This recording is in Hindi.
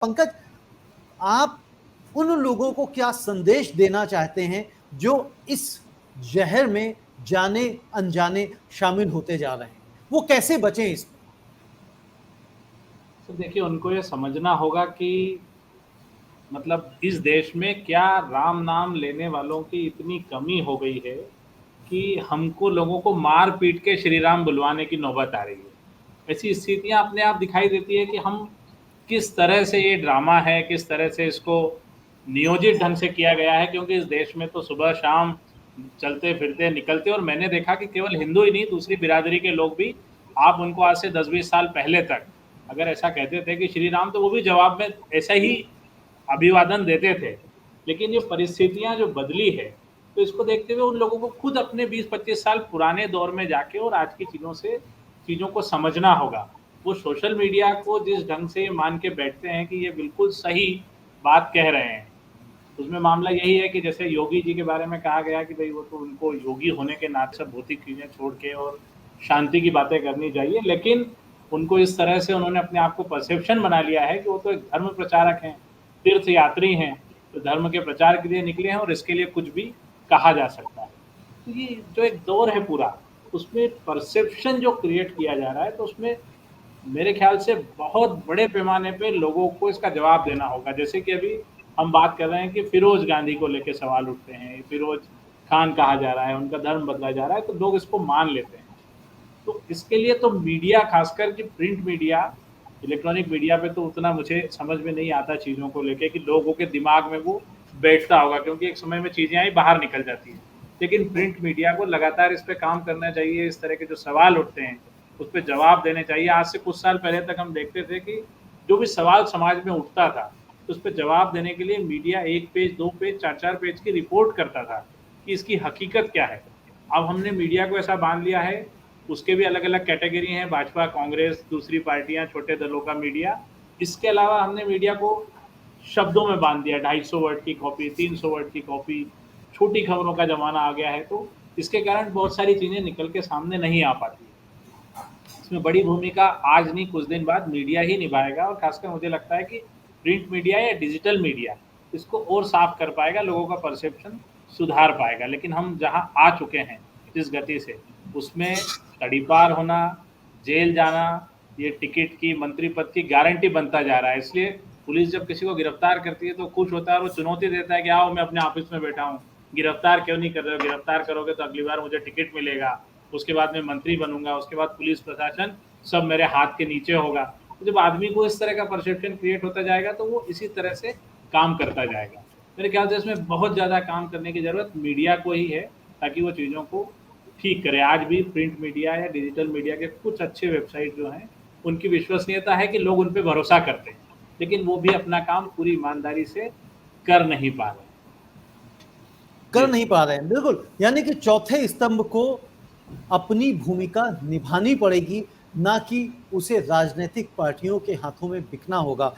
पंकज, आप उन लोगों को क्या संदेश देना चाहते हैं जो इस जहर में जाने अनजाने शामिल होते जा रहे हैं? वो कैसे बचें इसमें? तो देखिए, उनको ये समझना होगा कि मतलब इस देश में क्या राम नाम लेने वालों की इतनी कमी हो गई है कि हमको लोगों को मार पीट के श्री राम बुलवाने की नौबत आ रही है। ऐसी स्थितियां अपने आप दिखाई देती है कि हम किस तरह से ये ड्रामा है, किस तरह से इसको नियोजित ढंग से किया गया है। क्योंकि इस देश में तो सुबह शाम चलते फिरते निकलते, और मैंने देखा कि केवल हिंदू ही नहीं, दूसरी बिरादरी के लोग भी, आप उनको आज से 10-20 साल पहले तक अगर ऐसा कहते थे कि श्री राम, तो वो भी जवाब में ऐसा ही अभिवादन देते थे। लेकिन ये परिस्थितियां जो बदली है, तो इसको देखते हुए उन लोगों को खुद अपने 20-25 साल पुराने दौर में जाके और आज की चीज़ों को समझना होगा। वो सोशल मीडिया को जिस ढंग से मान के बैठते हैं कि ये बिल्कुल सही बात कह रहे हैं, उसमें मामला यही है कि जैसे योगी जी के बारे में कहा गया कि भाई वो तो उनको योगी होने के नाते सब भौतिक चीज़ें छोड़ के और शांति की बातें करनी चाहिए, लेकिन उनको इस तरह से उन्होंने अपने आप को परसेप्शन बना लिया है कि वो तो एक धर्म प्रचारक हैं, तीर्थ यात्री हैं, तो धर्म के प्रचार के लिए निकले हैं और इसके लिए कुछ भी कहा जा सकता है। तो ये जो एक दौर है पूरा, उसमें परसेप्शन जो क्रिएट किया जा रहा है, तो उसमें मेरे ख्याल से बहुत बड़े पैमाने पे लोगों को इसका जवाब देना होगा। जैसे कि अभी हम बात कर रहे हैं कि फिरोज गांधी को लेके सवाल उठते हैं, फिरोज खान कहा जा रहा है, उनका धर्म बदला जा रहा है, तो लोग इसको मान लेते हैं। तो इसके लिए तो मीडिया, खासकर कि प्रिंट मीडिया, इलेक्ट्रॉनिक मीडिया पे तो उतना मुझे समझ में नहीं आता चीज़ों को लेके कि लोगों के दिमाग में वो बैठता होगा, क्योंकि एक समय में चीज़ें आई बाहर निकल जाती हैं। लेकिन प्रिंट मीडिया को लगातार इस पे काम करना चाहिए। इस तरह के जो सवाल उठते हैं उस पर जवाब देने चाहिए। आज से कुछ साल पहले तक हम देखते थे कि जो भी सवाल समाज में उठता था, उस पर जवाब देने के लिए मीडिया 1 पेज, 2 पेज, 4-4 पेज की रिपोर्ट करता था कि इसकी हकीकत क्या है। अब हमने मीडिया को ऐसा बांध लिया है, उसके भी अलग अलग कैटेगरी हैं, भाजपा, कांग्रेस, दूसरी पार्टियां, छोटे दलों का मीडिया। इसके अलावा हमने मीडिया को शब्दों में बांध दिया, 250 वर्ड की कॉपी, 300 वर्ड की कॉपी, छोटी खबरों का जमाना आ गया है। तो इसके कारण बहुत सारी चीज़ें निकल के सामने नहीं आ पाती। इसमें बड़ी भूमिका आज नहीं, कुछ दिन बाद मीडिया ही निभाएगा, और खासकर मुझे लगता है कि प्रिंट मीडिया या डिजिटल मीडिया इसको और साफ कर पाएगा, लोगों का परसेप्शन सुधार पाएगा। लेकिन हम जहाँ आ चुके हैं जिस गति से, उसमें तड़ीपार होना, जेल जाना, ये टिकट की, मंत्री पद की गारंटी बनता जा रहा है। इसलिए पुलिस जब किसी को गिरफ्तार करती है तो खुश होता है और वो चुनौती देता है कि आओ, मैं अपने ऑफिस में बैठा हूँ, गिरफ्तार क्यों नहीं कर रहे हो, गिरफ्तार करोगे तो अगली बार मुझे टिकट मिलेगा, उसके बाद मैं मंत्री बनूंगा, उसके बाद पुलिस प्रशासन सब मेरे हाथ के नीचे होगा। तो जब आदमी को इस तरह का परसेप्शन क्रिएट होता जाएगा तो वो इसी तरह से काम करता जाएगा। मेरे ख्याल से इसमें बहुत ज़्यादा काम करने की ज़रूरत मीडिया को ही है, ताकि वो चीज़ों को ठीक करे। आज भी प्रिंट मीडिया या डिजिटल मीडिया के कुछ अच्छे वेबसाइट जो हैं, उनकी विश्वसनीयता है कि लोग उन पर भरोसा करते हैं, लेकिन वो भी अपना काम पूरी ईमानदारी से कर नहीं पा रहे। कर नहीं पा रहे हैं, बिल्कुल। यानी कि चौथे स्तंभ को अपनी भूमिका निभानी पड़ेगी, ना कि उसे राजनीतिक पार्टियों के हाथों में बिकना होगा।